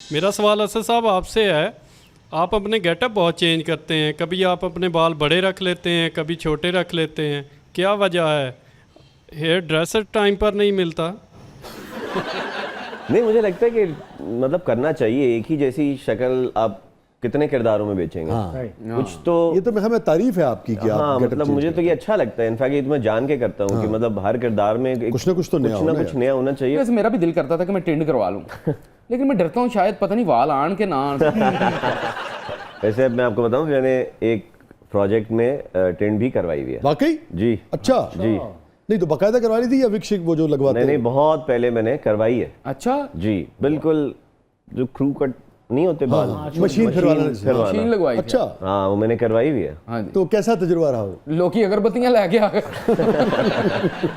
मेरा सवाल असद साहब आपसे है, आप अपने गेटअप बहुत चेंज करते हैं, कभी आप अपने बाल बड़े रख लेते हैं, कभी छोटे रख लेते हैं, क्या वजह है? हेयर ड्रेसर टाइम पर नहीं मिलता? नहीं, मुझे लगता है कि मतलब करना चाहिए। एक ही जैसी शक्ल आप कितने किरदारों में बेचेंगे? कुछ तो ये तो मैं तारीफ है आपकी कि आप हाँ, getup मतलब change मुझे तो ये अच्छा लगता है। इनफैक्ट ये तो मैं जान के करता हूँ कि मतलब हर किरदार में कुछ ना कुछ तो नया होना चाहिए। वैसे मेरा भी दिल करता था कि मैं टिंड करवा लूं, लेकिन मैं डरता हूँ शायद पता नहीं वाल आन के ना आन। वैसे अब मैं आपको बताऊं, मैंने एक प्रोजेक्ट में टिंड भी करवाई हुई है। वाकई? जी अच्छा जी। नहीं तो बकायदा करवानी थी या विकशिक वो जो लगवाते नहीं, बहुत पहले मैंने करवाई है। अच्छा, जी बिल्कुल, जो क्रू कट नहीं होते बाल, मशीन फिरवाना। मशीन लगवाई थी। अच्छा, हाँ वो मैंने करवाई हुई है। हाँ जी। तो कैसा तजुर्बा रहा वो? लोकी अगरबत्तियां लेके आ गए।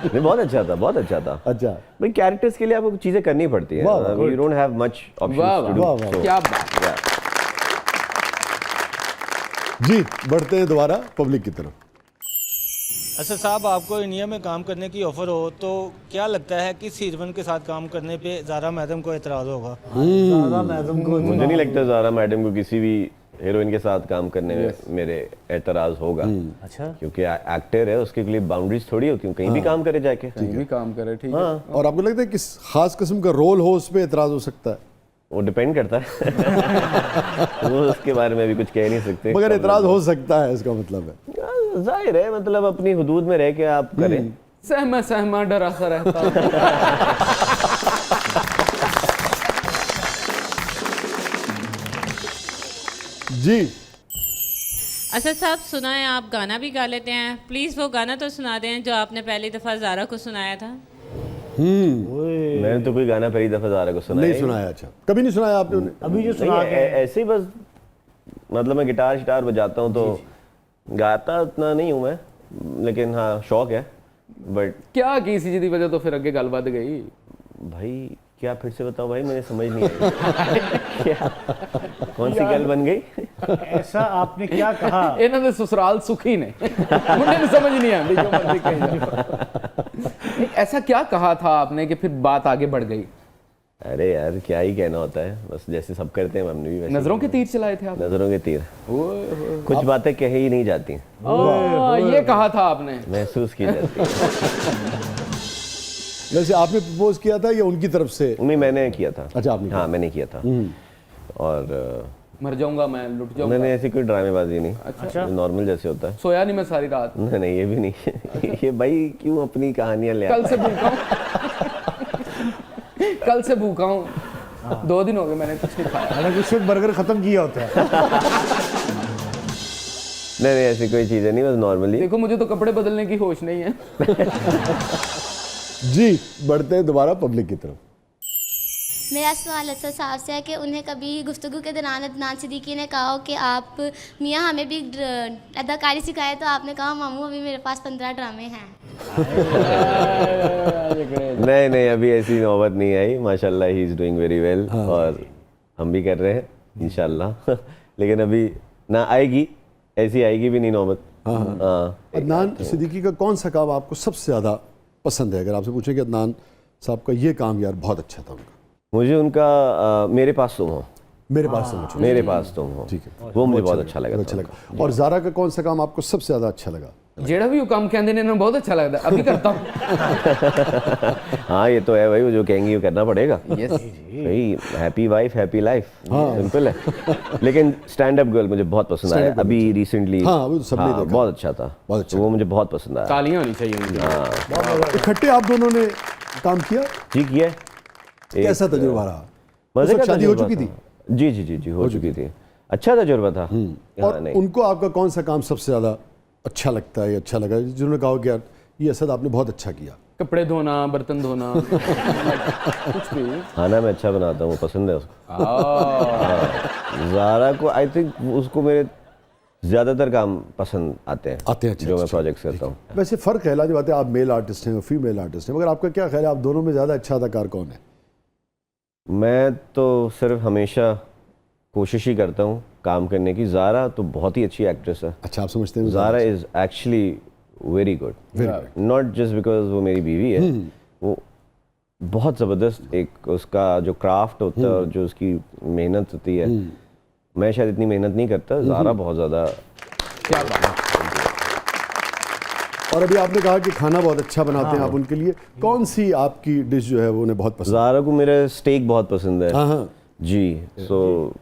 नहीं, बहुत अच्छा था, बहुत अच्छा था। अच्छा, भाई कैरेक्टर्स के लिए आपको चीजें करनी पड़ती है। वाह, वाह, यू डोंट हैव मच वाह ऑप्शंस टू वाह, डू। वाह। क्या बात है। जी बढ़ते हैं दोबारा पब्लिक की तरफ। अच्छा साहब, आपको इंडिया में काम करने की ऑफ़र हो तो क्या लगता है कि सीरवन के साथ काम करने पे ज़ारा मैडम को एतराज़ होगा? मुझे नहीं लगता ज़ारा मैडम को किसी भी हीरोइन के साथ काम करने में मेरे एतराज़ होगा। अच्छा, क्योंकि एक्टर है, उसके लिए बाउंड्रीज थोड़ी होती हैं, कहीं भी काम करे जाके। कहीं भी काम करे, ठीक है। और आपको लगता है किस खास किस्म का रोल हो उस पर एतराज हो सकता है? वो डिपेंड करता है। वो उसके बारे में भी कुछ कह नहीं सकते। मगर एतराज हो सकता है, इसका मतलब है। जाहिर है, मतलब अपनी हुदूद में रह के आप करें। सहमा डरा सा रहता। जी असद साहब, सुना है आप गाना भी गा लेते हैं, प्लीज़ वो गाना तो सुना दें जो आपने पहली दफ़ा ज़ारा को सुनाया था। मैंने तो कोई गाना पहली दफा ज़ारा को सुना नहीं सुनाया? अच्छा, कभी नहीं सुनाया आपने? अभी जो नहीं, सुना ऐसे ही बस, मतलब मैं गिटार शिटार बजाता हूँ तो गाता उतना नहीं हूँ मैं, लेकिन हाँ शौक है। बट क्या की सी जी वजह तो फिर अगे गल बद गई। भाई क्या फिर से बताओ भाई, मुझे समझ नहीं आई। क्या कौन सी गल बन गई? ऐसा आपने क्या कहा? इन्हों ने ससुराल सुखी ने, मुझे नहीं समझ नहीं आती जो मर्जी कही जाए। ऐसा क्या कहा था आपने कि फिर बात आगे बढ़ गई? अरे यार क्या ही कहना होता है, बस जैसे सब करते हैं हमने भी वैसे। नजरों के तीर चलाए थे आप? नजरों के तीर। कुछ बातें कही ही नहीं जाती, ये कहा था आपने? महसूस की जाती है। वैसे आपने प्रपोज किया था या उनकी तरफ से? नहीं, मैंने किया था। अच्छा, आपने हाँ मैंने किया था। और मर जाऊंगा मैं, लुट जाऊंगा। मैंने ऐसी कोई ड्रामेबाजी नहीं। अच्छा। नॉर्मल जैसे होता है। सोया नहीं मैं सारी रात। नहीं नहीं, ये भी नहीं। ये भाई क्यों अपनी कहानियां ले कल आता से भूखा हूँ। कल से भूखा हूँ, 2 दिन हो गए मैंने कुछ नहीं खाया। हालांकि उस वक्त बर्गर ख़त्म किया होता है। नहीं नहीं, ऐसी कोई चीज़ें नहीं, बस नॉर्मली। देखो मुझे तो कपड़े बदलने की होश नहीं है। जी बढ़ते हैं दोबारा पब्लिक की तरफ। मेरा सवाल असद साहब से है कि उन्हें कभी गुफ्तगू के दौरान अदनान सिद्दीकी ने कहा हो कि आप मियाँ हमें भी अदाकारी सिखाए, तो आपने कहा मामू अभी मेरे पास 15 ड्रामे हैं। नहीं नहीं, अभी ऐसी नौबत नहीं आई। माशाल्लाह he is doing very well, और हम भी कर रहे हैं इंशाल्लाह। लेकिन अभी ना आएगी, ऐसी आएगी भी नहीं नौबत। हाँ। अदनान सिद्दीकी का कौन सा काम आपको सबसे ज़्यादा पसंद है? अगर आपसे पूछें कि अदनान साहब का ये काम यार बहुत अच्छा था उनका। मुझे उनका मेरे पास तुम हो, मेरे पास समझ। मेरे पास तुम हो, ठीक है, वो मुझे बहुत अच्छा लगा। अच्छा लगा। और ज़ारा का कौन सा काम आपको सबसे ज़्यादा अच्छा लगा? जेड़ा भी वो काम कहते हैं बहुत अच्छा लगता है, अभी करता हूँ। हाँ ये तो है भाई, वो जो कहेंगी वो करना पड़ेगा। यस भाई happy wife happy life, simple है। लेकिन स्टैंड अप गर्ल मुझे बहुत पसंद आया अभी रिसेंटली। हाँ, वो सबने देखा। बहुत अच्छा था, बहुत अच्छा। तो वो मुझे बहुत पसंद आया। तालियां होनी चाहिए उनकी। इकट्ठे आप दोनों ने काम किया, जी किया। कैसा तजुर्बा रहा? मजे का शादी हो तजुर्बा चुकी था। थी? जी जी जी जी हो चुकी थी। अच्छा तजुर्बा था। और हाँ, नहीं उनको आपका कौन सा काम सबसे ज़्यादा अच्छा लगता है या अच्छा लगा, जिन्होंने कहा कि यार ये असद आपने बहुत अच्छा किया? कपड़े धोना, बर्तन धोना, कुछ भी। खाना मैं अच्छा बनाता हूँ, वो पसंद है उसको। ज़ारा को आई थिंक उसको मेरे ज़्यादातर काम पसंद आते हैं अच्छा, जो मैं अच्छा, प्रोजेक्ट्स करता हूँ। वैसे फ़र्क है लाजवाब बात है, आप मेल आर्टिस्ट हैं और फीमेल आर्टिस्ट हैं, मगर आपका क्या ख्याल है, आप दोनों में ज़्यादा अच्छा अदाकार कौन है? मैं तो सिर्फ हमेशा कोशिश ही करता हूँ काम करने की। ज़ारा तो बहुत ही अच्छी एक्ट्रेस है। अच्छा, आप समझते हैं? Zara is actually very good, not just because वो मेरी बीवी है। वो बहुत ज़बरदस्त एक उसका जो क्राफ्ट होता है और जो उसकी मेहनत होती है, मैं शायद इतनी मेहनत नहीं करता, ज़ारा बहुत ज़्यादा। क्या बात है। और अभी आपने कहा कि खाना बहुत अच्छा बनाते हैं आप उनके लिए, कौन सी आपकी डिश जो है वो उन्हें बहुत पसंद ज़ारा को मेरा स्टेक बहुत पसंद है। हाँ हाँ जी, सो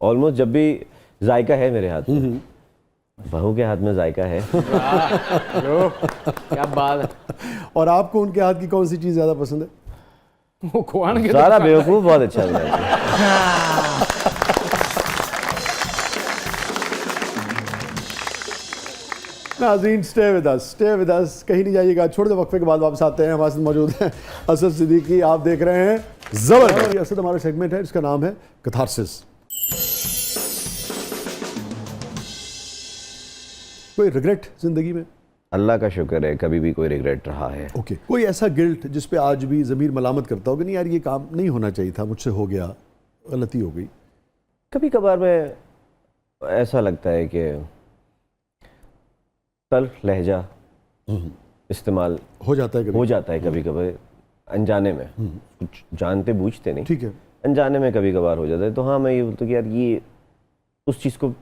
ऑलमोस्ट जब भी जायका है मेरे हाथ में, बहू के हाथ में जायका है। क्या बात है। और आपको उनके हाथ की कौन सी चीज़ ज़्यादा पसंद है? वो खुआन के ज़ारा बेवकूफ़ बहुत अच्छा बनाती है। नाज़रीन स्टे विद अस, कहीं नहीं जाइएगा, छोटे वक्फे के बाद वापस आते हैं। हमारे साथ मौजूद हैं असद सिद्दीकी, आप देख रहे हैं ज़बरदस्त। असद हमारा सेगमेंट है, इसका नाम है कैथारसिस। कोई रिग्रेट जिंदगी में? अल्लाह का शुक्र है कभी भी कोई रिग्रेट रहा है। ओके कोई ऐसा गिल्ट जिस पे आज भी ज़मीर मलामत करता हो कि नहीं यार ये काम नहीं होना चाहिए था, मुझसे हो गया, गलती हो गई? कभी कभार में ऐसा लगता है कि तल्ख लहजा इस्तेमाल हो जाता है कभी? हो जाता है कभी कभार अनजाने में, कुछ जानते बूझते नहीं, ठीक है। अनजाने में कभी कभार हो जाता है। तो हाँ, मैं ये बोलता हूँ कि यार ये उस चीज़ को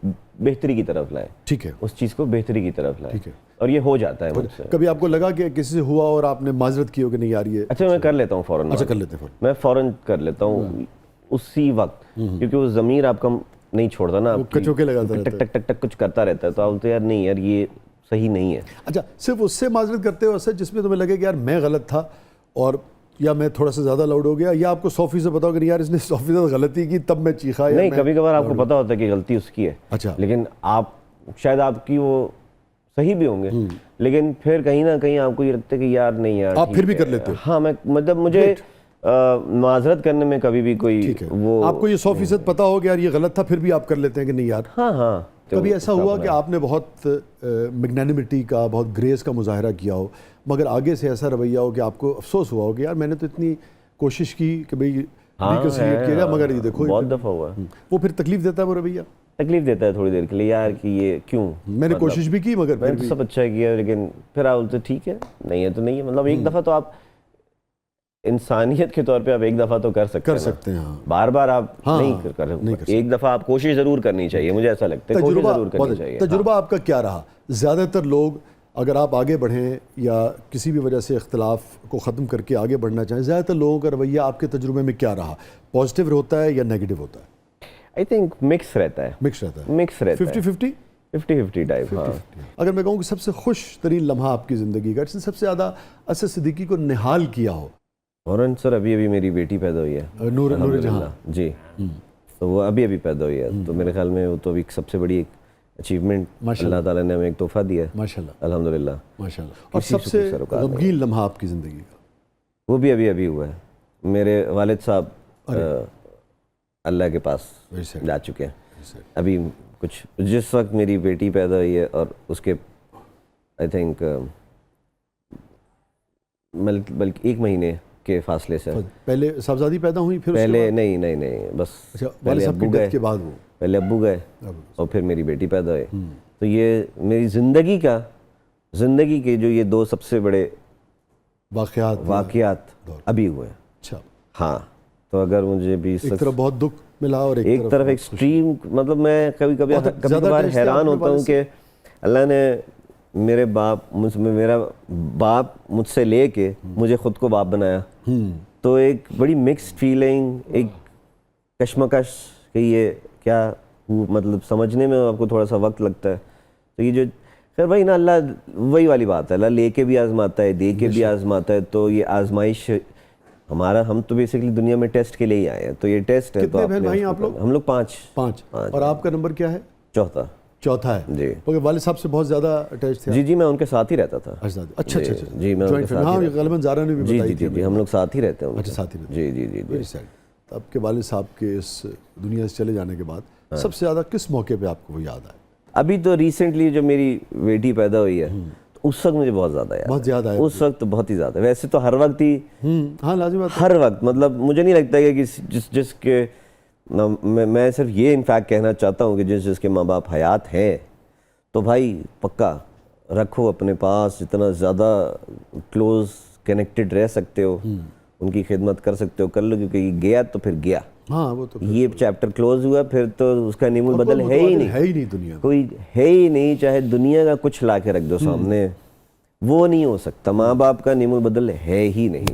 बेहतरी की तरफ लाए, ठीक है, उस चीज़ को बेहतरी की तरफ लाए, ठीक है। और ये हो जाता है मुझसे। कभी आपको लगा कि किसी से हुआ और आपने माजरत की हो कि नहीं यार ये? अच्छा, मैं कर लेता हूँ फ़ौरन। अच्छा कर लेते हैं मैं फ़ौरन कर लेता हूँ उसी वक्त, क्योंकि वो ज़मीर आपका नहीं छोड़ता ना, आपकी कचौके लगाता टक टक टक टक कुछ करता रहता है। तो आप बोलते यार नहीं यार ये सही नहीं है। अच्छा, सिर्फ उससे माजरत करते हो सर जिसमें तुम्हें लगे कि यार मैं गलत था और या मैं थोड़ा सा ज़्यादा लाउड हो गया, या आपको 100% पता हो कि यार इसने 100% गलती की तब मैं चीखा? नहीं, कभी कभार आपको पता होता है कि गलती उसकी है, अच्छा, लेकिन आप शायद आपकी वो सही भी होंगे, लेकिन फिर कहीं ना कहीं आपको ये लगता है कि यार नहीं यार, आप फिर भी कर लेते हो? हाँ, मैं मतलब मुझे माजरत करने में कभी भी कोई ठीक है। वो आपको ये 100% पता हो कि यार ये गलत था, फिर भी आप कर लेते हैं कि नहीं यार? हाँ हाँ। कभी ऐसा हुआ कि आपने बहुत मैग्नेनिमिटी का, बहुत ग्रेस का मुजाहरा किया हो, मगर आगे से ऐसा रवैया हो कि आपको अफसोस हुआ हो कि यार मैंने तो इतनी कोशिश की कि भाई रिकंसिलिएट किया, मगर ये देखो बहुत दफ़ा हुआ है। वो फिर तकलीफ देता है वो रवैया? तकलीफ देता है थोड़ी देर के लिए यार कि ये क्यों, मैंने कोशिश भी की मगर मैंने तो सब अच्छा किया, लेकिन फिर आप बोलते ठीक है, नहीं है तो नहीं है। मतलब एक दफ़ा तो आप इंसानियत के तौर पे आप एक दफ़ा तो कर सकते हैं, हाँ। बार बार आप हाँ, नहीं नहीं कर सकते। एक दफ़ा आप कोशिश ज़रूर करनी चाहिए, मुझे ऐसा लगता है कोशिश ज़रूर करनी चाहिए। तजुर्बा आपका क्या रहा? ज़्यादातर लोग अगर आप आगे बढ़ें या किसी भी वजह से इख्तलाफ को ख़त्म करके आगे बढ़ना चाहें, ज़्यादातर लोगों का रवैया आपके तजुर्बे में क्या रहा? पॉजिटिव होता है या नेगेटिव होता है? आई थिंक मिक्स रहता है। मिक्स रहता है, 50-50 50-50 टाइप। हाँ, अगर मैं कहूँ कि सबसे खुश तरीन लम्हा आपकी ज़िंदगी का, जिसने सबसे ज़्यादा असद सिद्दीकी को निहाल किया हो? और सर अभी मेरी बेटी पैदा हुई है, नूर जहां जी। तो वो अभी पैदा हुई है, तो मेरे ख्याल में वो तो अभी सबसे बड़ी एक अचीवमेंट अल्लाह ताला ने हमें एक तोहफा दिया है, माशाल्लाह अल्हम्दुलिल्लाह। माशाल्लाह। और सबसे गमगीन लम्हा आपकी ज़िंदगी का? वो भी अभी हुआ है। मेरे वालिद साहब अल्लाह के पास जा चुके हैं अभी कुछ, जिस वक्त मेरी बेटी पैदा हुई है और उसके आई थिंक बल्कि 1 महीने के फासले से पहले साहबजादी पैदा हुई, फिर पहले नहीं बस अच्छा, पहले अब्बू गए के बाद वो पहले अब्बू गए और फिर मेरी बेटी पैदा हुई। तो ये मेरी ज़िंदगी के जो ये 2 सबसे बड़े वाक़यात अभी हुए। अच्छा, हाँ। तो अगर मुझे भी एक तरफ बहुत दुख मिला और एक तरफ एक्सट्रीम, मतलब मैं कभी कभार हैरान होता हूँ कि अल्लाह ने मेरा बाप मुझसे लेके मुझे खुद को बाप बनाया। तो एक बड़ी मिक्स्ड फीलिंग, एक कश्मकश कि ये क्या मतलब समझने में आपको थोड़ा सा वक्त लगता है। तो ये जो खैर भाई ना, अल्लाह वही वाली बात है, अल्लाह लेके भी आजमाता है, दे के भी आजमाता है। तो ये आजमाइश हम तो बेसिकली दुनिया में टेस्ट के लिए ही आए हैं, तो ये टेस्ट है। कितने बहन भाई आप लोग? हम लोग 5। और आपका नंबर क्या है? चौथा है जी। ओके, वालिद साहब से बहुत ज़्यादा अटैच थे? जी, मैं उनके साथ ही रहता था। अच्छा जी, मैं उनके साथ ही गलबन ज़ारा ने भी बताई थी। जी, हम लोग साथ ही रहते हैं। अच्छा, साथ ही रहते हैं। जी। Very sad. तो आपके वालिद साहब के इस दुनिया से चले जाने के बाद सबसे ज़्यादा किस मौके पे आपको वो याद आया? अभी तो रिसेंटली जब मेरी बेटी पैदा हुई है, तो उस वक्त मुझे बहुत ज़्यादा याद, उस वक्त बहुत ही ज़्यादा। वैसे तो हर वक्त ही, हाँ लाजिम बात, हर वक्त, मतलब मुझे नहीं लगता है कि जिसके मैं सिर्फ ये इनफैक्ट कहना चाहता हूँ कि जिसके माँ बाप हयात हैं, तो भाई पक्का रखो अपने पास, जितना ज़्यादा क्लोज कनेक्टेड रह सकते हो उनकी खिदमत कर सकते हो कर लो, क्योंकि गया तो फिर गया। हाँ वो तो ये चैप्टर क्लोज हुआ, फिर तो उसका नीमुल बदल है ही नहीं, है ही नहीं दुनिया में। कोई है ही नहीं, चाहे दुनिया का कुछ ला के रख दो सामने, वो नहीं हो सकता। माँ बाप का नीमुल बदल है ही नहीं।